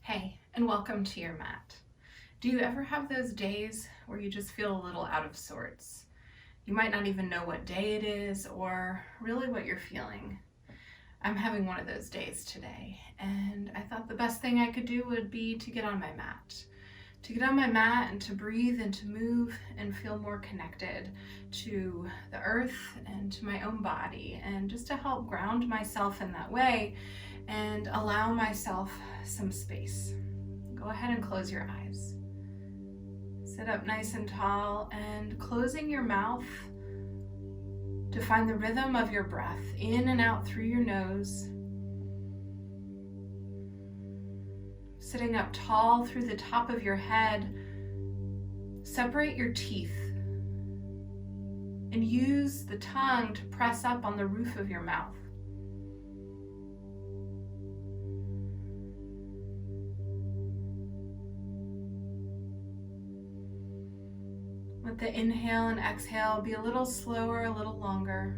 Hey, and welcome to your mat. Do you ever have those days where you just feel a little out of sorts? You might not even know what day it is or really what you're feeling. I'm having one of those days today, and I thought the best thing I could do would be to get on my mat. To get on my mat and to breathe and to move and feel more connected to the earth and to my own body, and just to help ground myself in that way and allow myself some space. Go ahead and close your eyes. Sit up nice and tall and closing your mouth to find the rhythm of your breath in and out through your nose. Sitting up tall through the top of your head, separate your teeth and use the tongue to press up on the roof of your mouth. Let the inhale and exhale be a little slower, a little longer.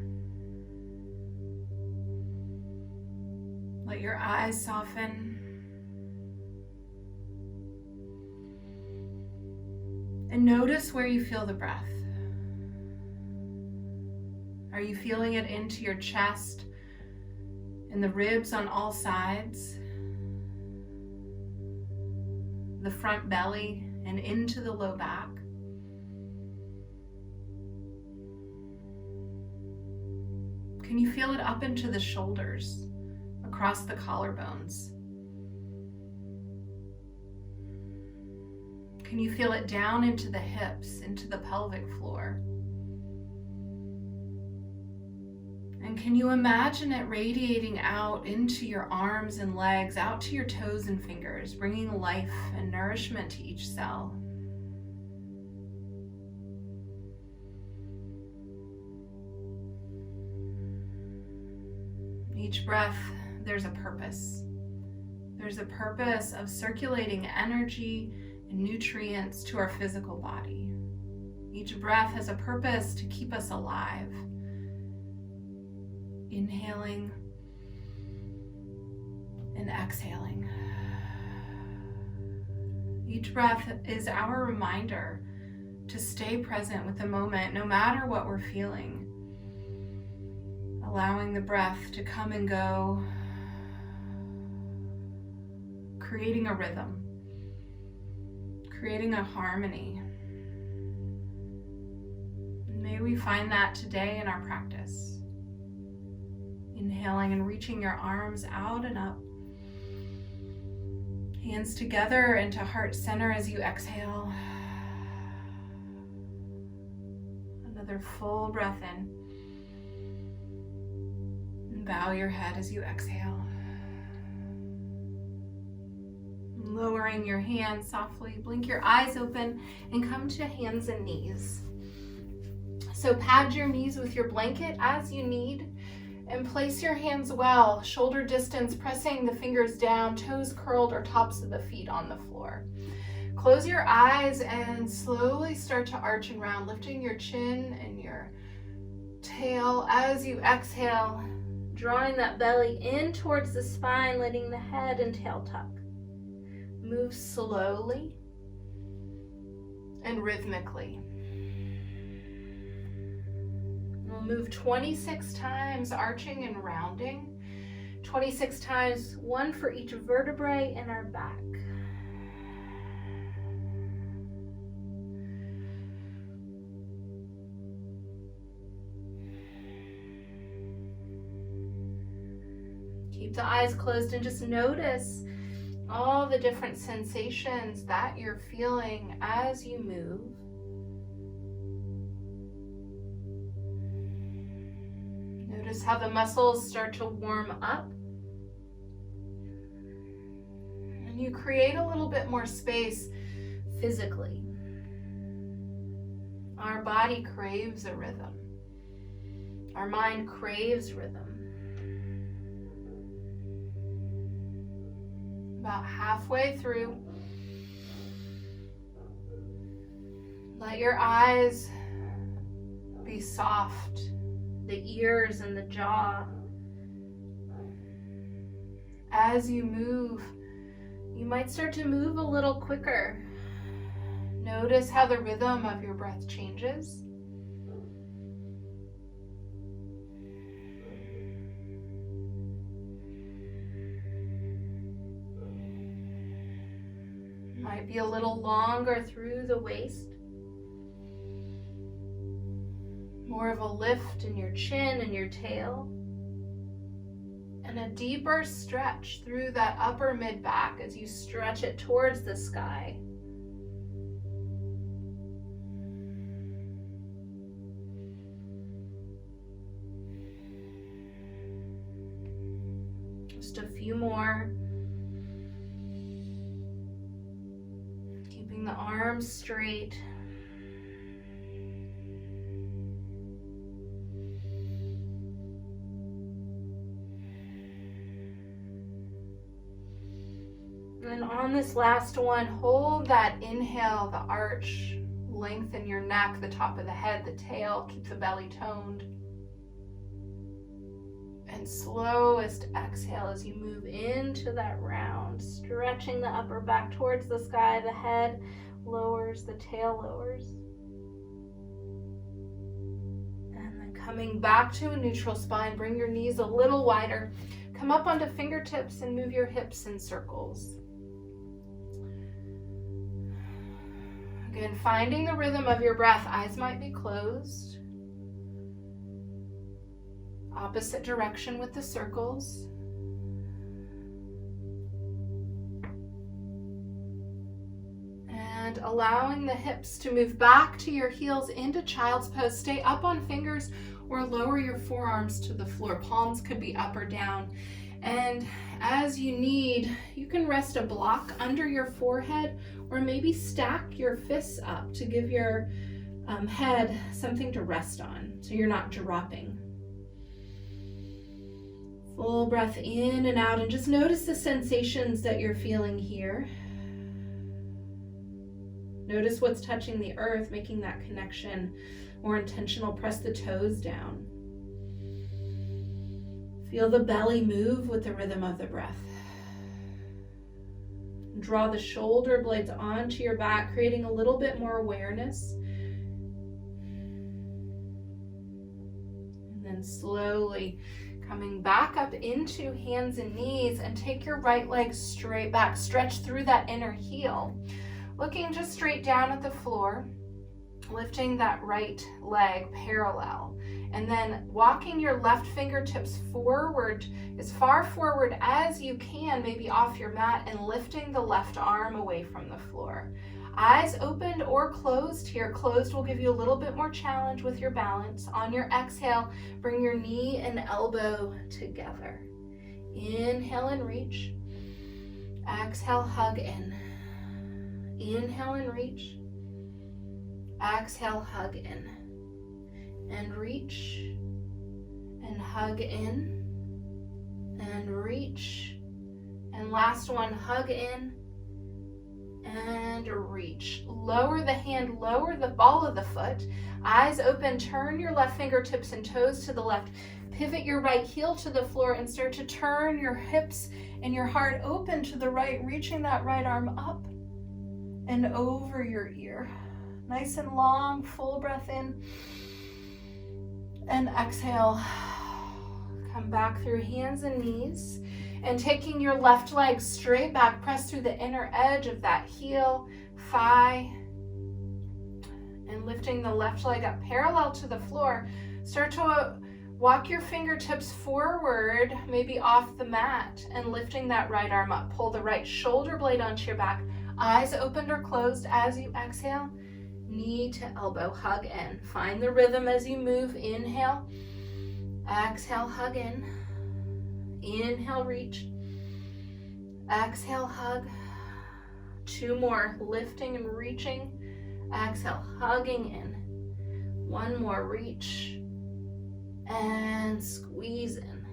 Let your eyes soften. And notice where you feel the breath. Are you feeling it into your chest and the ribs on all sides? The front belly and into the low back? Can you feel it up into the shoulders, across the collarbones? Can you feel it down into the hips, into the pelvic floor? And can you imagine it radiating out into your arms and legs, out to your toes and fingers, bringing life and nourishment to each cell? Each breath, there's a purpose. There's a purpose of circulating energy and nutrients to our physical body. Each breath has a purpose to keep us alive. Inhaling and exhaling. Each breath is our reminder to stay present with the moment, no matter what we're feeling. Allowing the breath to come and go, creating a rhythm, creating a harmony. May we find that today in our practice. Inhaling and reaching your arms out and up. Hands together into heart center as you exhale. Another full breath in. And bow your head as you exhale. Lowering your hands softly, blink your eyes open and come to hands and knees. So pad your knees with your blanket as you need and place your hands well, shoulder distance, pressing the fingers down, toes curled or tops of the feet on the floor. Close your eyes and slowly start to arch and round, lifting your chin and your tail as you exhale, drawing that belly in towards the spine, letting the head and tail tuck. Move slowly and rhythmically. We'll move 26 times, arching and rounding. 26 times, one for each vertebrae in our back. Keep the eyes closed and just notice all the different sensations that you're feeling as you move. Notice how the muscles start to warm up. And you create a little bit more space physically. Our body craves a rhythm. Our mind craves rhythm. About halfway through, let your eyes be soft, the ears and the jaw. As you move, you might start to move a little quicker. Notice how the rhythm of your breath changes. Might be a little longer through the waist. More of a lift in your chin and your tail. And a deeper stretch through that upper mid-back as you stretch it towards the sky. Just a few more. Keeping the arms straight. And on this last one, hold that inhale, the arch, lengthen your neck, the top of the head, the tail, keep the belly toned. And slowest exhale as you move into that round, stretching the upper back towards the sky, the head lowers, the tail lowers. And then coming back to a neutral spine, bring your knees a little wider. Come up onto fingertips and move your hips in circles. Again, finding the rhythm of your breath. Eyes might be closed. Opposite direction with the circles. And allowing the hips to move back to your heels into child's pose. Stay up on fingers or lower your forearms to the floor. Palms could be up or down. And as you need, you can rest a block under your forehead or maybe stack your fists up to give your head something to rest on so you're not dropping. Full breath in and out, and just notice the sensations that you're feeling here. Notice what's touching the earth, making that connection more intentional. Press the toes down. Feel the belly move with the rhythm of the breath. Draw the shoulder blades onto your back, creating a little bit more awareness. And then slowly coming back up into hands and knees, and take your right leg straight back. Stretch through that inner heel. Looking just straight down at the floor, lifting that right leg parallel. And then walking your left fingertips forward, as far forward as you can, maybe off your mat, and lifting the left arm away from the floor. Eyes opened or closed here. Closed will give you a little bit more challenge with your balance. On your exhale, bring your knee and elbow together. Inhale and reach. Exhale, hug in. Inhale and reach. Exhale, hug in. And reach. And hug in. And reach. And last one, hug in. And reach. Lower the hand, lower the ball of the foot. Eyes open, turn your left fingertips and toes to the left. Pivot your right heel to the floor and start to turn your hips and your heart open to the right, reaching that right arm up and over your ear. Nice and long, full breath in. And exhale. Come back through hands and knees. And taking your left leg straight back, press through the inner edge of that heel, thigh, and lifting the left leg up parallel to the floor. Start to walk your fingertips forward, maybe off the mat, and lifting that right arm up. Pull the right shoulder blade onto your back. Eyes opened or closed as you exhale. Knee to elbow, hug in. Find the rhythm as you move. Inhale, exhale, hug in. Inhale, reach. Exhale, hug. Two more, lifting and reaching. Exhale, hugging in. One more, reach. And squeeze in.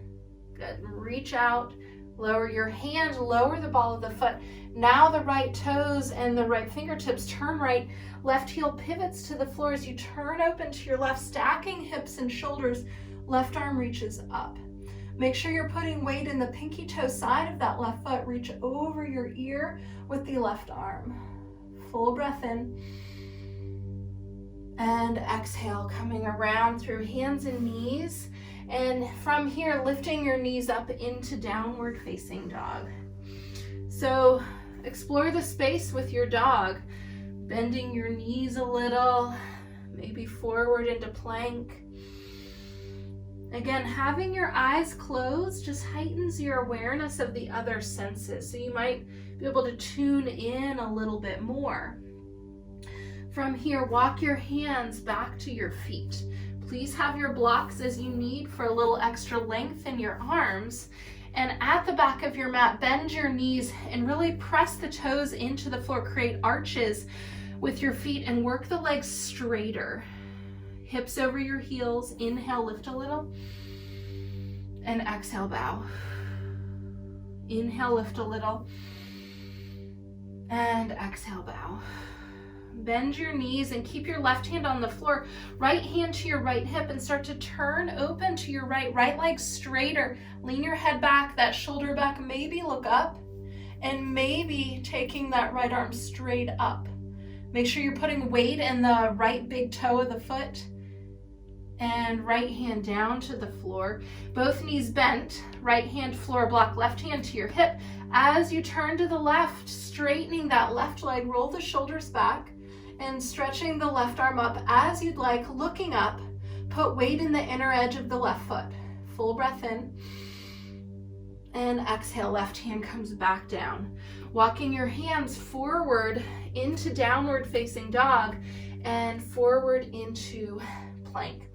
Good, reach out. Lower your hand, lower the ball of the foot. Now the right toes and the right fingertips turn right. Left heel pivots to the floor as you turn open to your left, stacking hips and shoulders. Left arm reaches up. Make sure you're putting weight in the pinky toe side of that left foot. Reach over your ear with the left arm. Full breath in. And exhale, coming around through hands and knees. And from here, lifting your knees up into downward facing dog. So explore the space with your dog, bending your knees a little, maybe forward into plank. Again, having your eyes closed just heightens your awareness of the other senses. So you might be able to tune in a little bit more. From here, walk your hands back to your feet. Please have your blocks as you need for a little extra length in your arms. And at the back of your mat, bend your knees and really press the toes into the floor. Create arches with your feet and work the legs straighter. Hips over your heels. Inhale, lift a little. And exhale, bow. Inhale, lift a little. And exhale, bow. Bend your knees and keep your left hand on the floor. Right hand to your right hip and start to turn open to your right leg straighter. Lean your head back, that shoulder back. Maybe look up and maybe taking that right arm straight up. Make sure you're putting weight in the right big toe of the foot and right hand down to the floor. Both knees bent, right hand floor block, left hand to your hip. As you turn to the left, straightening that left leg, roll the shoulders back and stretching the left arm up as you'd like, looking up. Put weight in the inner edge of the left foot. Full breath in. And exhale, left hand comes back down. Walking your hands forward into downward facing dog and forward into plank.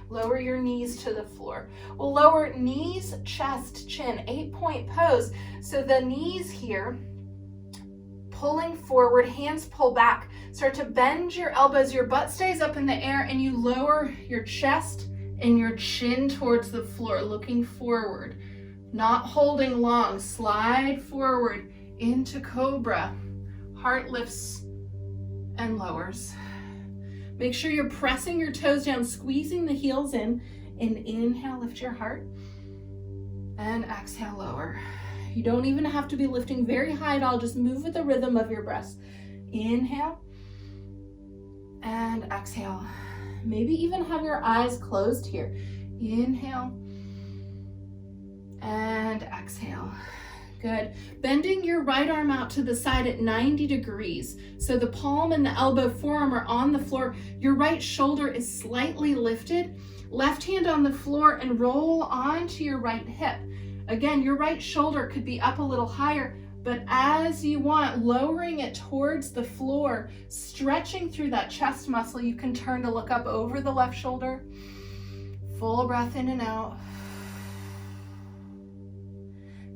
Lower your knees to the floor. We'll lower knees, chest, chin, 8-point pose. So the knees here, pulling forward, hands pull back. Start to bend your elbows, your butt stays up in the air, and you lower your chest and your chin towards the floor, looking forward. Not holding long, slide forward into cobra. Heart lifts and lowers. Make sure you're pressing your toes down, squeezing the heels in, and inhale, lift your heart, and exhale, lower. You don't even have to be lifting very high at all, just move with the rhythm of your breath. Inhale, and exhale. Maybe even have your eyes closed here. Inhale, and exhale. Good. Bending your right arm out to the side at 90 degrees. So the palm and the elbow forearm are on the floor. Your right shoulder is slightly lifted. Left hand on the floor and roll onto your right hip. Again, your right shoulder could be up a little higher, but as you want, lowering it towards the floor, stretching through that chest muscle. You can turn to look up over the left shoulder. Full breath in and out.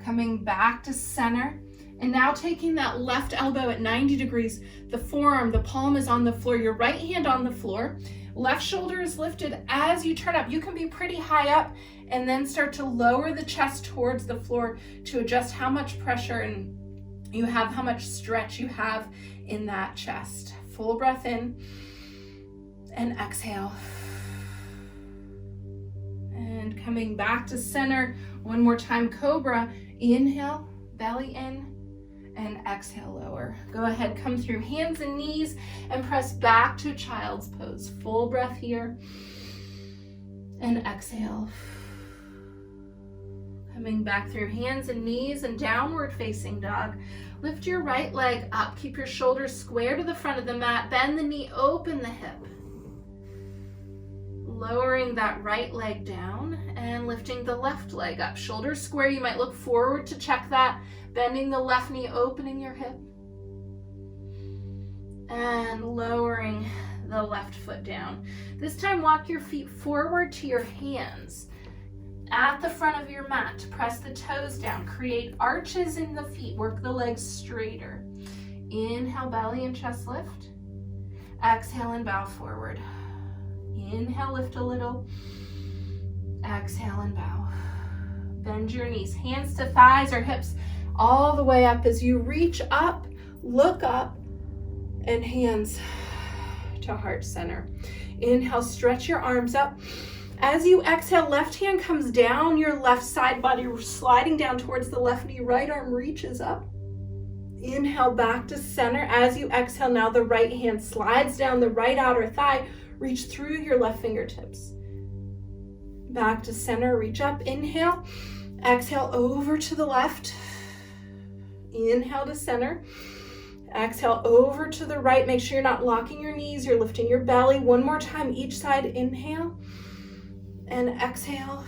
Coming back to center. And now taking that left elbow at 90 degrees, the forearm, the palm is on the floor, your right hand on the floor, left shoulder is lifted. As you turn up, you can be pretty high up and then start to lower the chest towards the floor to adjust how much pressure and you have, how much stretch you have in that chest. Full breath in and exhale. And coming back to center, one more time, cobra. Inhale, belly in, and exhale, lower. Go ahead, come through hands and knees and press back to child's pose. Full breath here, and exhale. Coming back through hands and knees and downward facing dog. Lift your right leg up, keep your shoulders square to the front of the mat, bend the knee, open the hip. Lowering that right leg down and lifting the left leg up. Shoulders square, you might look forward to check that. Bending the left knee, opening your hip. And lowering the left foot down. This time, walk your feet forward to your hands. At the front of your mat, press the toes down. Create arches in the feet. Work the legs straighter. Inhale, belly and chest lift. Exhale and bow forward. Inhale, lift a little. Exhale and bow. Bend your knees, hands to thighs or hips, all the way up as you reach up, look up, and hands to heart center. Inhale, stretch your arms up. As you exhale, left hand comes down your left side body, sliding down towards the left knee. Right arm reaches up. Inhale back to center. As you exhale, now the right hand slides down the right outer thigh. Reach through your left fingertips. Back to center, reach up. Inhale. Exhale over to the left. Inhale to center. Exhale over to the right. Make sure you're not locking your knees. You're lifting your belly. One more time, each side. Inhale. And exhale,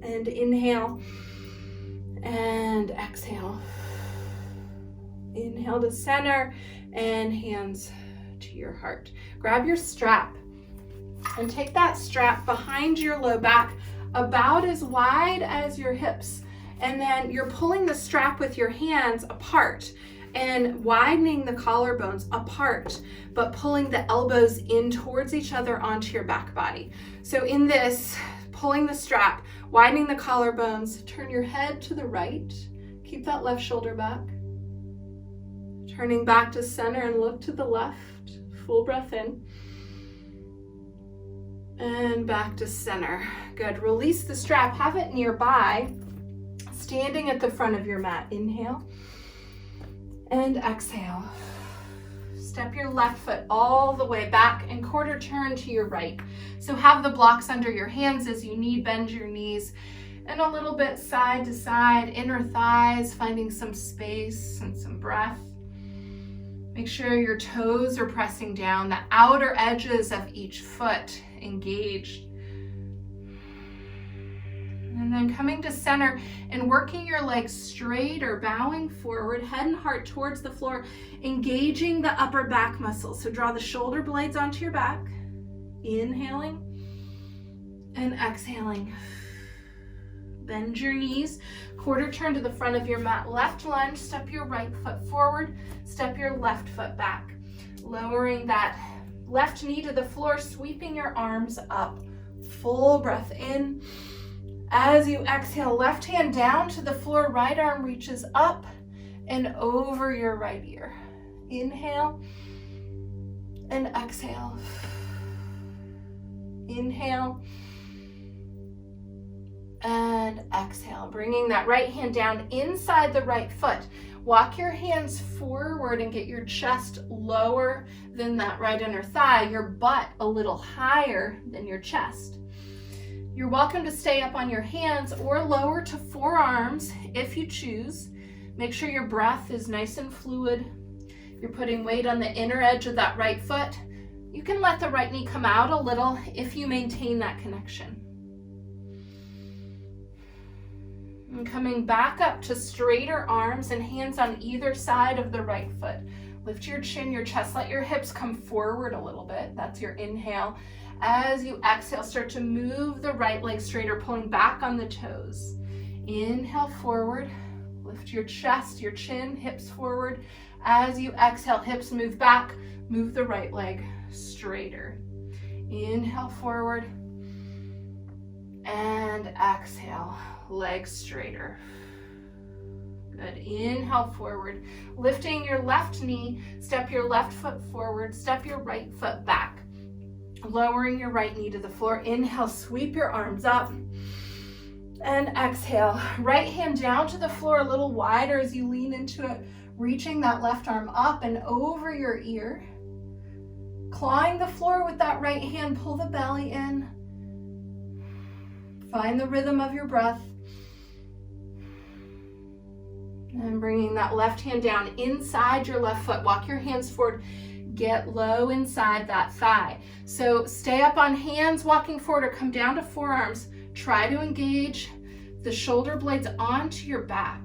and inhale, and exhale. Inhale to center, and hands to your heart. Grab your strap, and take that strap behind your low back, about as wide as your hips. And then you're pulling the strap with your hands apart, and widening the collarbones apart, but pulling the elbows in towards each other onto your back body. So in this, pulling the strap, widening the collarbones, turn your head to the right, keep that left shoulder back, turning back to center and look to the left, full breath in, and back to center. Good, release the strap, have it nearby, standing at the front of your mat. Inhale. And exhale. Step your left foot all the way back and quarter turn to your right. So have the blocks under your hands as you need, bend your knees, and a little bit side to side, inner thighs, finding some space and some breath. Make sure your toes are pressing down, the outer edges of each foot engaged. And then coming to center and working your legs straight or bowing forward, head and heart towards the floor, engaging the upper back muscles. So draw the shoulder blades onto your back, inhaling and exhaling. Bend your knees, quarter turn to the front of your mat, left lunge, step your right foot forward, step your left foot back. Lowering that left knee to the floor, sweeping your arms up. Full breath in. As you exhale, left hand down to the floor, right arm reaches up and over your right ear. Inhale and exhale. Inhale and exhale. Bringing that right hand down inside the right foot. Walk your hands forward and get your chest lower than that right inner thigh, your butt a little higher than your chest. You're welcome to stay up on your hands or lower to forearms if you choose. Make sure your breath is nice and fluid. You're putting weight on the inner edge of that right foot. You can let the right knee come out a little if you maintain that connection. And coming back up to straighter arms and hands on either side of the right foot. Lift your chin, your chest, let your hips come forward a little bit. That's your inhale. As you exhale, start to move the right leg straighter, pulling back on the toes. Inhale forward, lift your chest, your chin, hips forward. As you exhale, hips move back, move the right leg straighter. Inhale forward, and exhale, legs straighter. Good, inhale forward, lifting your left knee, step your left foot forward, step your right foot back. Lowering your right knee to the floor. Inhale, sweep your arms up. And exhale, right hand down to the floor a little wider as you lean into it, reaching that left arm up and over your ear. Clawing the floor with that right hand, pull the belly in. Find the rhythm of your breath. And bringing that left hand down inside your left foot. Walk your hands forward. Get low inside that thigh. So stay up on hands walking forward or come down to forearms. Try to engage the shoulder blades onto your back.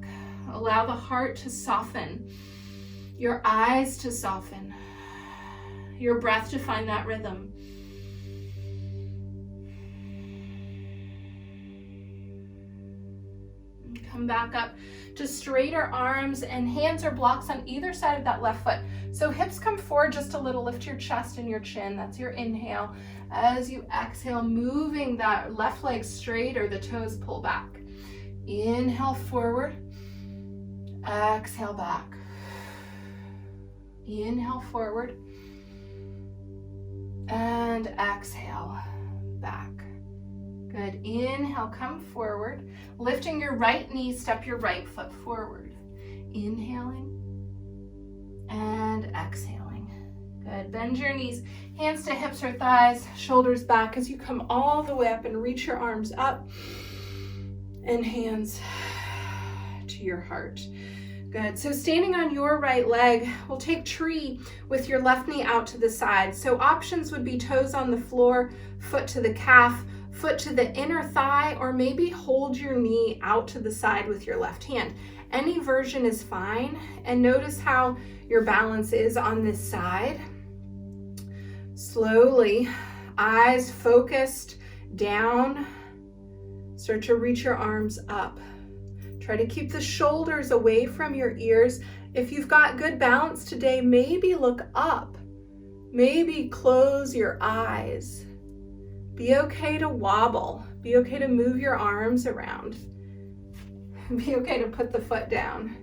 Allow the heart to soften, your eyes to soften, your breath to find that rhythm. Come back up to straighter arms, and hands or blocks on either side of that left foot. So hips come forward just a little, lift your chest and your chin, that's your inhale. As you exhale, moving that left leg straight or the toes pull back. Inhale forward, exhale back. Inhale forward, and exhale back. Good. Inhale, come forward. Lifting your right knee, step your right foot forward. Inhaling and exhaling. Good. Bend your knees, hands to hips or thighs, shoulders back as you come all the way up and reach your arms up and hands to your heart. Good. So standing on your right leg, we'll take tree with your left knee out to the side. So options would be toes on the floor, foot to the calf, foot to the inner thigh, or maybe hold your knee out to the side with your left hand. Any version is fine. And notice how your balance is on this side. Slowly, eyes focused down. Start to reach your arms up. Try to keep the shoulders away from your ears. If you've got good balance today, maybe look up. Maybe close your eyes. Be okay to wobble. Be okay to move your arms around. Be okay to put the foot down.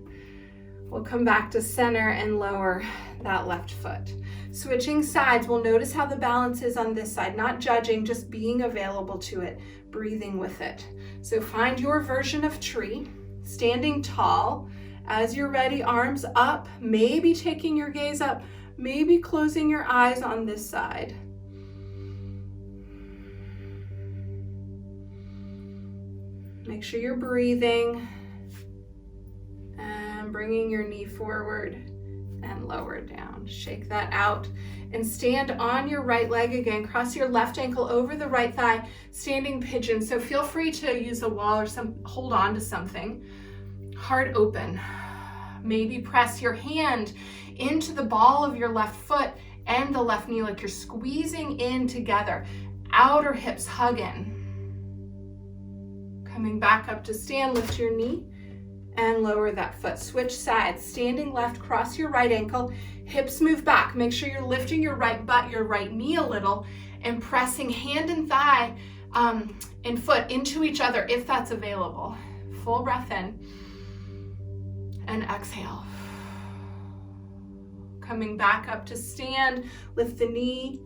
We'll come back to center and lower that left foot. Switching sides, we'll notice how the balance is on this side, not judging, just being available to it, breathing with it. So find your version of tree, standing tall. As you're ready, arms up, maybe taking your gaze up, maybe closing your eyes on this side. Make sure you're breathing and bringing your knee forward and lower down. Shake that out and stand on your right leg again. Cross your left ankle over the right thigh, standing pigeon. So feel free to use a wall or hold on to something. Heart open. Maybe press your hand into the ball of your left foot and the left knee like you're squeezing in together. Outer hips hug in. Coming back up to stand, lift your knee and lower that foot. Switch sides, standing left, cross your right ankle, hips move back. Make sure you're lifting your right butt, your right knee a little, and pressing hand and thigh and foot into each other if that's available. Full breath in and exhale. Coming back up to stand, lift the knee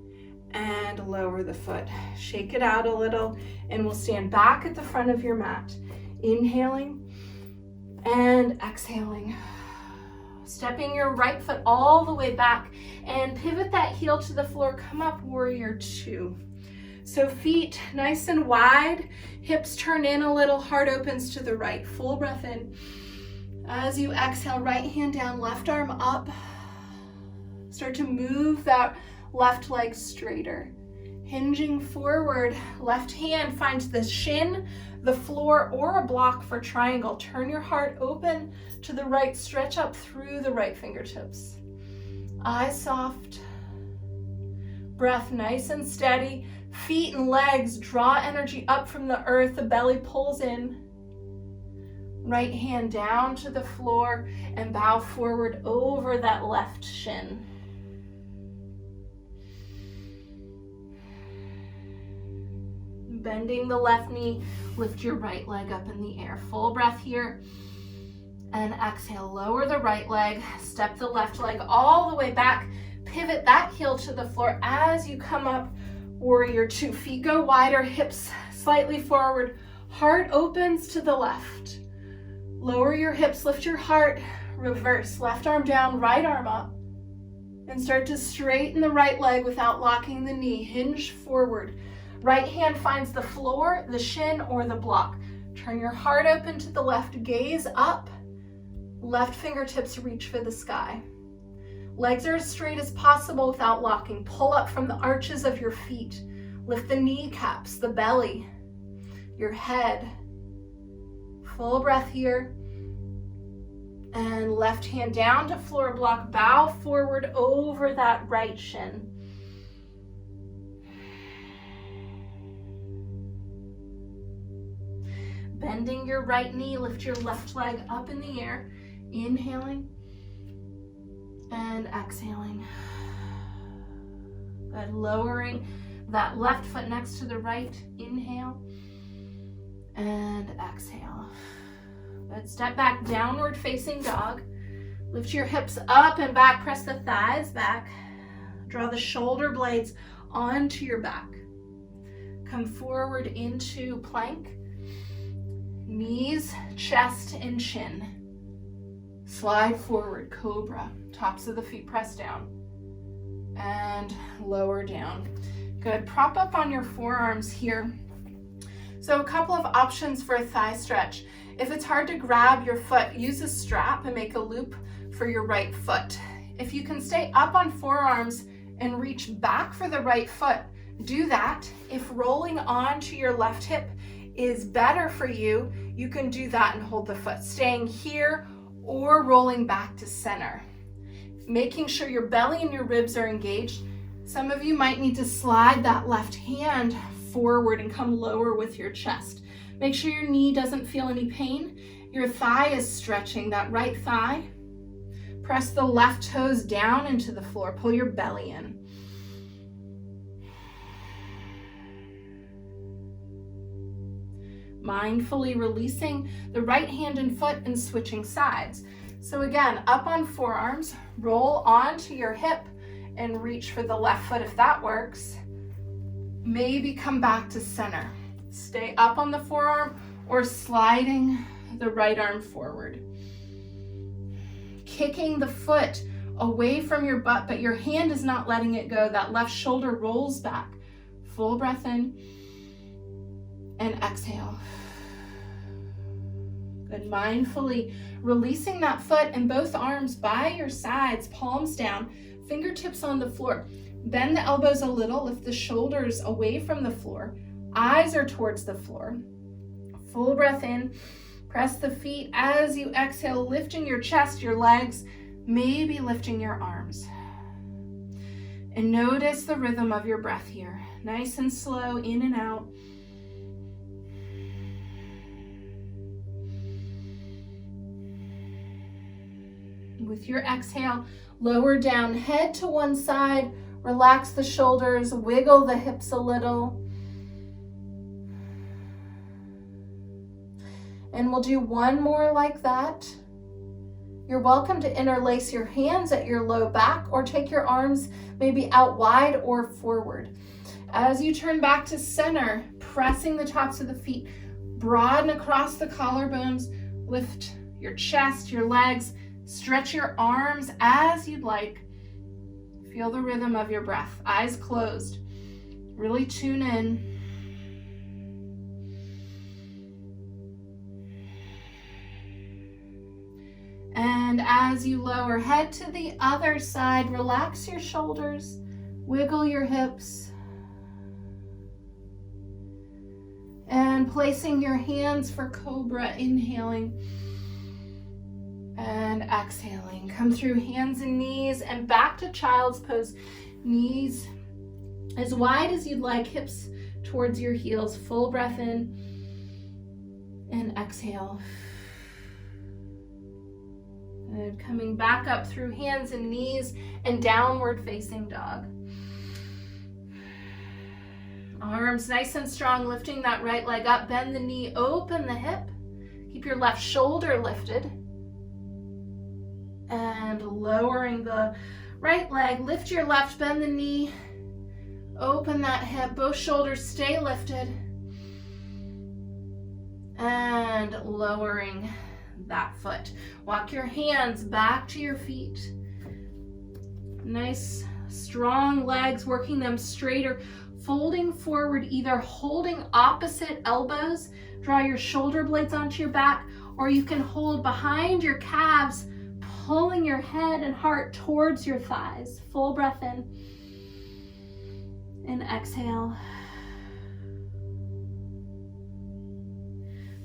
and lower the foot. Shake it out a little and we'll stand back at the front of your mat. Inhaling and exhaling. Stepping your right foot all the way back and pivot that heel to the floor. Come up, warrior two. So feet nice and wide, hips turn in a little, heart opens to the right. Full breath in. As you exhale, right hand down, left arm up. Start to move that left leg straighter. Hinging forward, left hand finds the shin, the floor, or a block for triangle. Turn your heart open to the right, stretch up through the right fingertips. Eyes soft, breath nice and steady. Feet and legs draw energy up from the earth, the belly pulls in. Right hand down to the floor and bow forward over that left shin. Bending the left knee, lift your right leg up in the air. Full breath here. And exhale, lower the right leg, step the left leg all the way back, pivot that heel to the floor as you come up, warrior two. Feet go wider, hips slightly forward, heart opens to the left. Lower your hips, lift your heart, reverse, left arm down, right arm up. And start to straighten the right leg without locking the knee, hinge forward. Right hand finds the floor, the shin, or the block. Turn your heart open to the left, gaze up. Left fingertips reach for the sky. Legs are as straight as possible without locking. Pull up from the arches of your feet. Lift the kneecaps, the belly, your head. Full breath here. And left hand down to floor block. Bow forward over that right shin. Bending your right knee, lift your left leg up in the air. Inhaling and exhaling. Good. Lowering that left foot next to the right. Inhale and exhale. Good. Step back, downward facing dog. Lift your hips up and back. Press the thighs back. Draw the shoulder blades onto your back. Come forward into plank. Knees, chest, and chin. Slide forward, cobra. Tops of the feet press down. And lower down. Good. Prop up on your forearms here. So a couple of options for a thigh stretch. If it's hard to grab your foot, use a strap and make a loop for your right foot. If you can stay up on forearms and reach back for the right foot, do that. If rolling onto your left hip is better for you, you can do that and hold the foot, staying here or rolling back to center. Making sure your belly and your ribs are engaged. Some of you might need to slide that left hand forward and come lower with your chest. Make sure your knee doesn't feel any pain. Your thigh is stretching, that right thigh. Press the left toes down into the floor. Pull your belly in. Mindfully releasing the right hand and foot and switching sides. So again, up on forearms, roll onto your hip and reach for the left foot if that works. Maybe come back to center. Stay up on the forearm or sliding the right arm forward. Kicking the foot away from your butt, but your hand is not letting it go. That left shoulder rolls back. Full breath in and exhale. Good. Mindfully releasing that foot and both arms by your sides, palms down, fingertips on the floor. Bend the elbows a little, lift the shoulders away from the floor. Eyes are towards the floor. Full breath in. Press the feet as you exhale, lifting your chest, your legs, maybe lifting your arms. And notice the rhythm of your breath here. Nice and slow, in and out. With your exhale, lower down, head to one side, relax the shoulders, wiggle the hips a little. And we'll do one more like that. You're welcome to interlace your hands at your low back or take your arms maybe out wide or forward. As you turn back to center, pressing the tops of the feet, broaden across the collarbones, lift your chest, your legs, stretch your arms as you'd like. Feel the rhythm of your breath. Eyes closed. Really tune in. And as you lower, head to the other side, relax your shoulders, wiggle your hips, and placing your hands for cobra, inhaling and exhaling. Come through hands and knees and back to child's pose. Knees as wide as you'd like, hips towards your heels. Full breath in and exhale. And coming back up through hands and knees and downward facing dog. Arms nice and strong, lifting that right leg up. Bend the knee, open the hip. Keep your left shoulder lifted. And lowering the right leg, lift your left, bend the knee, open that hip, both shoulders stay lifted. And lowering that foot. Walk your hands back to your feet. Nice strong legs, working them straighter, folding forward, either holding opposite elbows, draw your shoulder blades onto your back, or you can hold behind your calves, pulling your head and heart towards your thighs. Full breath in and exhale.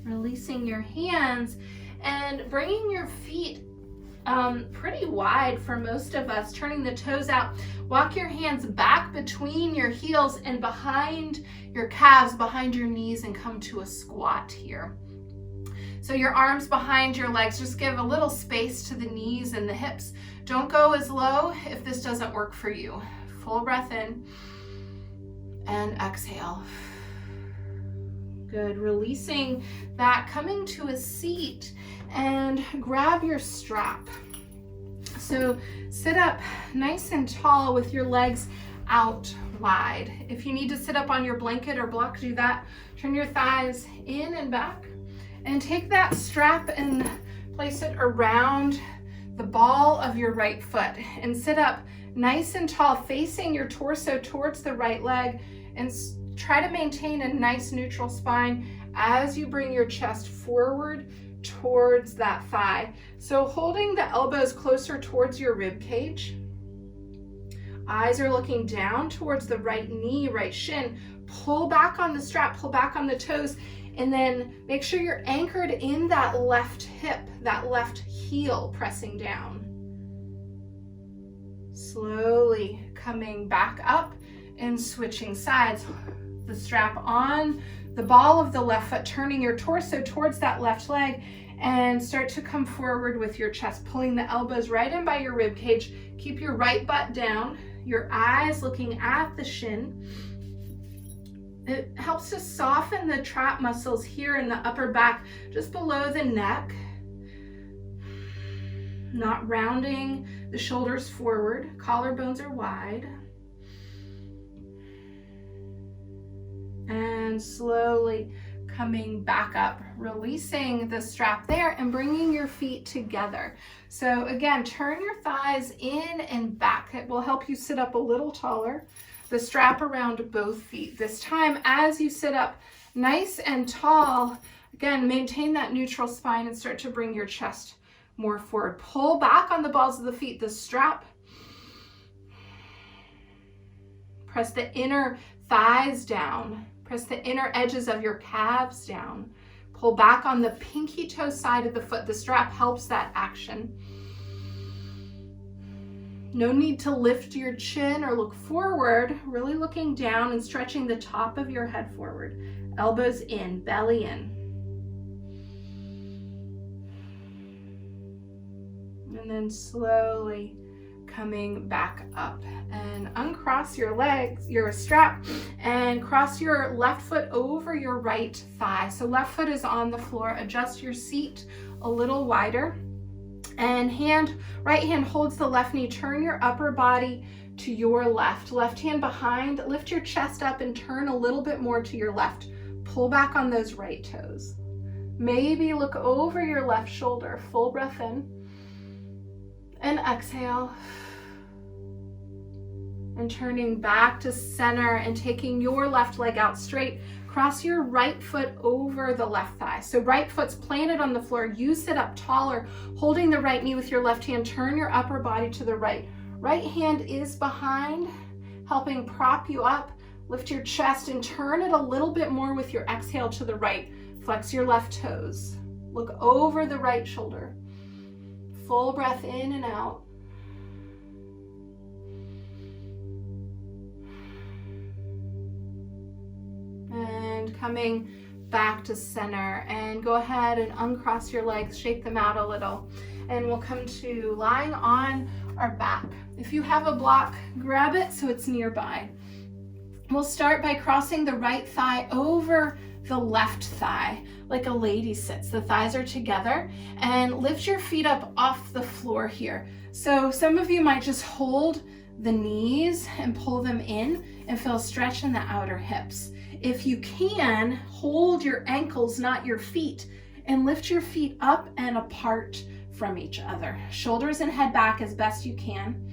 Releasing your hands and bringing your feet pretty wide for most of us, turning the toes out. Walk your hands back between your heels and behind your calves, behind your knees, and come to a squat here. So your arms behind your legs, just give a little space to the knees and the hips. Don't go as low if this doesn't work for you. Full breath in and exhale. Good. Releasing that, coming to a seat and grab your strap. So sit up nice and tall with your legs out wide. If you need to sit up on your blanket or block, do that. Turn your thighs in and back, and take that strap and place it around the ball of your right foot, and sit up nice and tall, facing your torso towards the right leg, and try to maintain a nice neutral spine as you bring your chest forward towards that thigh. So holding the elbows closer towards your rib cage. Eyes are looking down towards the right knee, right shin. Pull back on the strap, pull back on the toes, and then make sure you're anchored in that left hip, that left heel pressing down. Slowly coming back up and switching sides. The strap on the ball of the left foot, turning your torso towards that left leg, and start to come forward with your chest, pulling the elbows right in by your rib cage. Keep your right butt down, your eyes looking at the shin. It helps to soften the trap muscles here in the upper back, just below the neck. Not rounding the shoulders forward. Collarbones are wide. And slowly coming back up, releasing the strap there and bringing your feet together. So again, turn your thighs in and back. It will help you sit up a little taller. The strap around both feet. This time, as you sit up nice and tall, again, maintain that neutral spine and start to bring your chest more forward. Pull back on the balls of the feet, the strap. Press the inner thighs down. Press the inner edges of your calves down. Pull back on the pinky toe side of the foot. The strap helps that action. No need to lift your chin or look forward, really looking down and stretching the top of your head forward. Elbows in, belly in. And then slowly coming back up, and uncross your legs, your strap, and cross your left foot over your right thigh. So left foot is on the floor. Adjust your seat a little wider, and right hand holds the left knee. Turn your upper body to your left. Left hand behind. Lift your chest up and turn a little bit more to your left. Pull back on those right toes. Maybe look over your left shoulder. Full breath in. And exhale. And turning back to center and taking your left leg out straight. Cross your right foot over the left thigh. So right foot's planted on the floor. You sit up taller, holding the right knee with your left hand. Turn your upper body to the right. Right hand is behind, helping prop you up. Lift your chest and turn it a little bit more with your exhale to the right. Flex your left toes. Look over the right shoulder. Full breath in and out. And coming back to center, and go ahead and uncross your legs, shake them out a little, and we'll come to lying on our back. If you have a block, grab it so it's nearby. We'll start by crossing the right thigh over the left thigh, like a lady sits. The thighs are together, and lift your feet up off the floor here. So some of you might just hold the knees and pull them in and feel stretch in the outer hips. If you can, hold your ankles, not your feet, and lift your feet up and apart from each other. Shoulders and head back as best you can.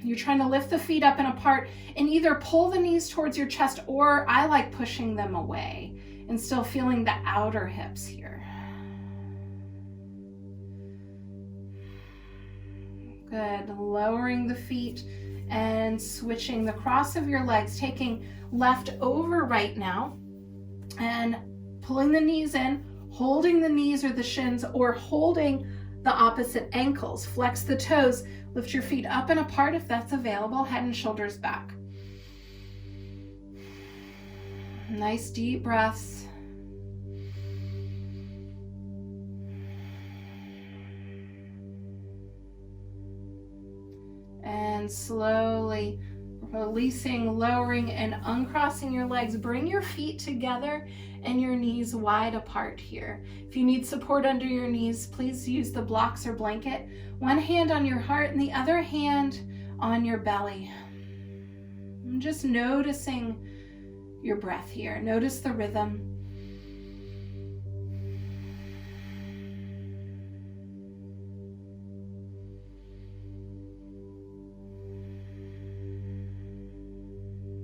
You're trying to lift the feet up and apart, and either pull the knees towards your chest, or I like pushing them away and still feeling the outer hips here. Good. Lowering the feet and switching the cross of your legs, taking left over right now, and pulling the knees in, holding the knees or the shins, or holding the opposite ankles. Flex the toes. Lift your feet up and apart if that's available. Head and shoulders back. Nice deep breaths. And slowly releasing, lowering, and uncrossing your legs. Bring your feet together and your knees wide apart here. If you need support under your knees, please use the blocks or blanket. One hand on your heart and the other hand on your belly. I'm just noticing your breath here. Notice the rhythm.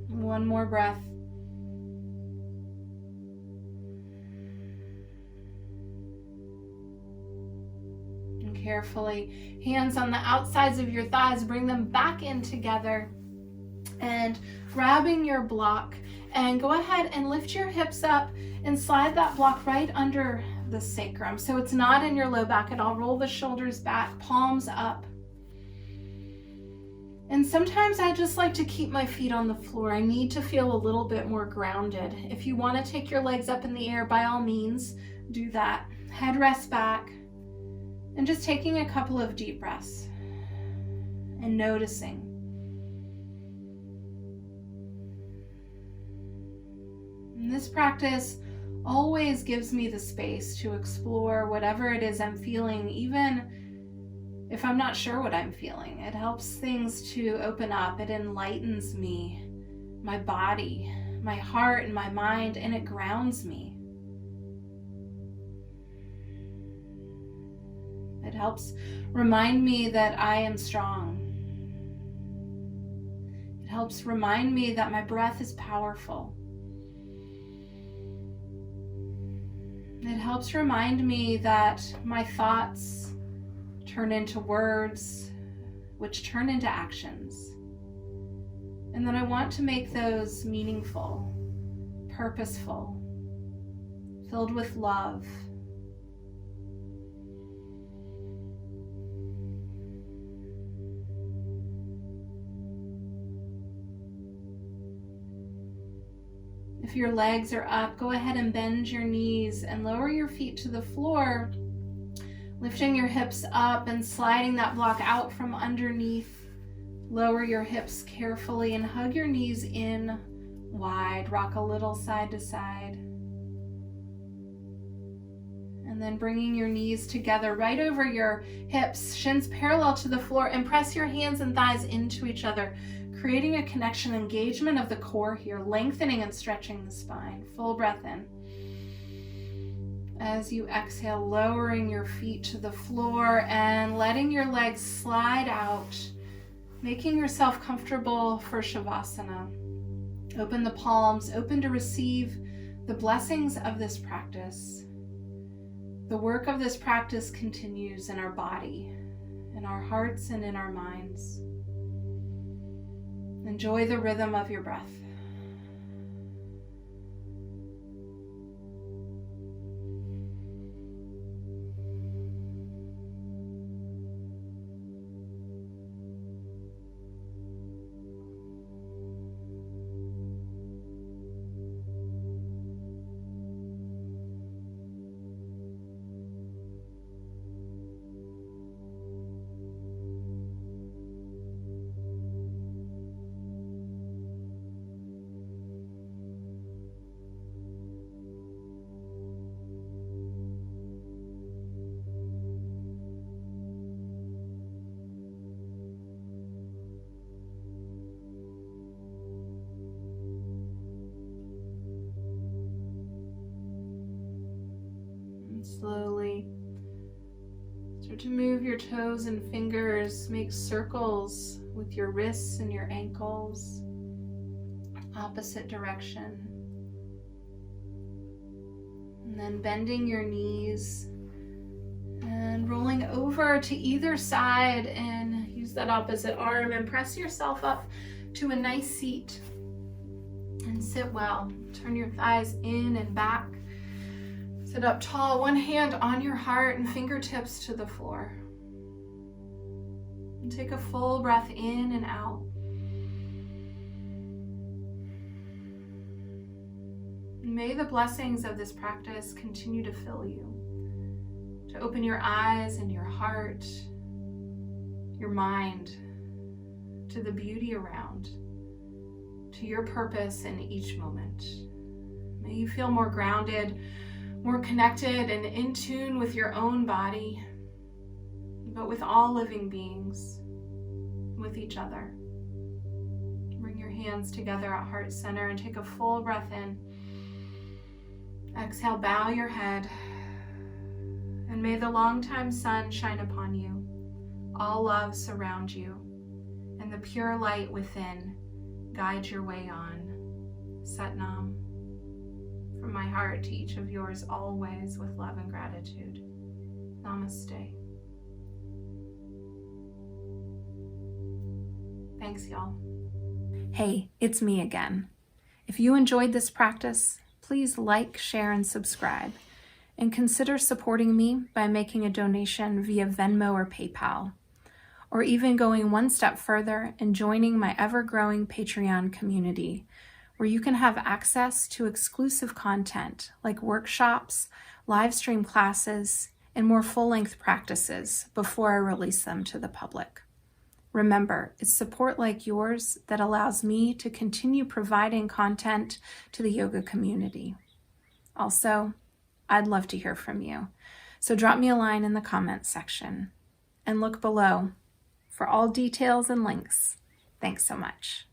One more breath. And carefully, hands on the outsides of your thighs, bring them back in together. And grabbing your block, and go ahead and lift your hips up and slide that block right under the sacrum. So it's not in your low back at all. Roll the shoulders back, palms up. And sometimes I just like to keep my feet on the floor. I need to feel a little bit more grounded. If you want to take your legs up in the air, by all means, do that. Head rests back, and just taking a couple of deep breaths and noticing. And this practice always gives me the space to explore whatever it is I'm feeling, even if I'm not sure what I'm feeling. It helps things to open up. It enlightens me, my body, my heart, and my mind, and it grounds me. It helps remind me that I am strong. It helps remind me that my breath is powerful. It helps remind me that my thoughts turn into words, which turn into actions. And that I want to make those meaningful, purposeful, filled with love. If your legs are up, go ahead and bend your knees and lower your feet to the floor, lifting your hips up and sliding that block out from underneath. Lower your hips carefully and hug your knees in wide. Rock a little side to side. And then bringing your knees together right over your hips, shins parallel to the floor, and press your hands and thighs into each other, creating a connection, engagement of the core here, lengthening and stretching the spine. Full breath in. As you exhale, lowering your feet to the floor and letting your legs slide out, making yourself comfortable for Shavasana. Open the palms, open to receive the blessings of this practice. The work of this practice continues in our body, in our hearts, and in our minds. Enjoy the rhythm of your breath. Slowly start to move your toes and fingers, make circles with your wrists and your ankles, opposite direction. And then bending your knees and rolling over to either side, and use that opposite arm and press yourself up to a nice seat and sit well. Turn your thighs in and back. Sit up tall, one hand on your heart and fingertips to the floor. And take a full breath in and out. May the blessings of this practice continue to fill you, to open your eyes and your heart, your mind, to the beauty around, to your purpose in each moment. May you feel more grounded, more connected and in tune with your own body, but with all living beings, with each other. Bring your hands together at heart center and take a full breath in. Exhale, bow your head. And may the longtime sun shine upon you. All love surround you. And the pure light within guide your way on. Sat Nam. From my heart to each of yours always with love and gratitude. Namaste. Thanks, y'all. Hey, it's me again. If you enjoyed this practice, please like, share, and subscribe. And consider supporting me by making a donation via Venmo or PayPal. Or even going one step further and joining my ever-growing Patreon community, where you can have access to exclusive content like workshops, live stream classes, and more full-length practices before I release them to the public. Remember, it's support like yours that allows me to continue providing content to the yoga community. Also, I'd love to hear from you, so drop me a line in the comments section. And look below for all details and links. Thanks so much.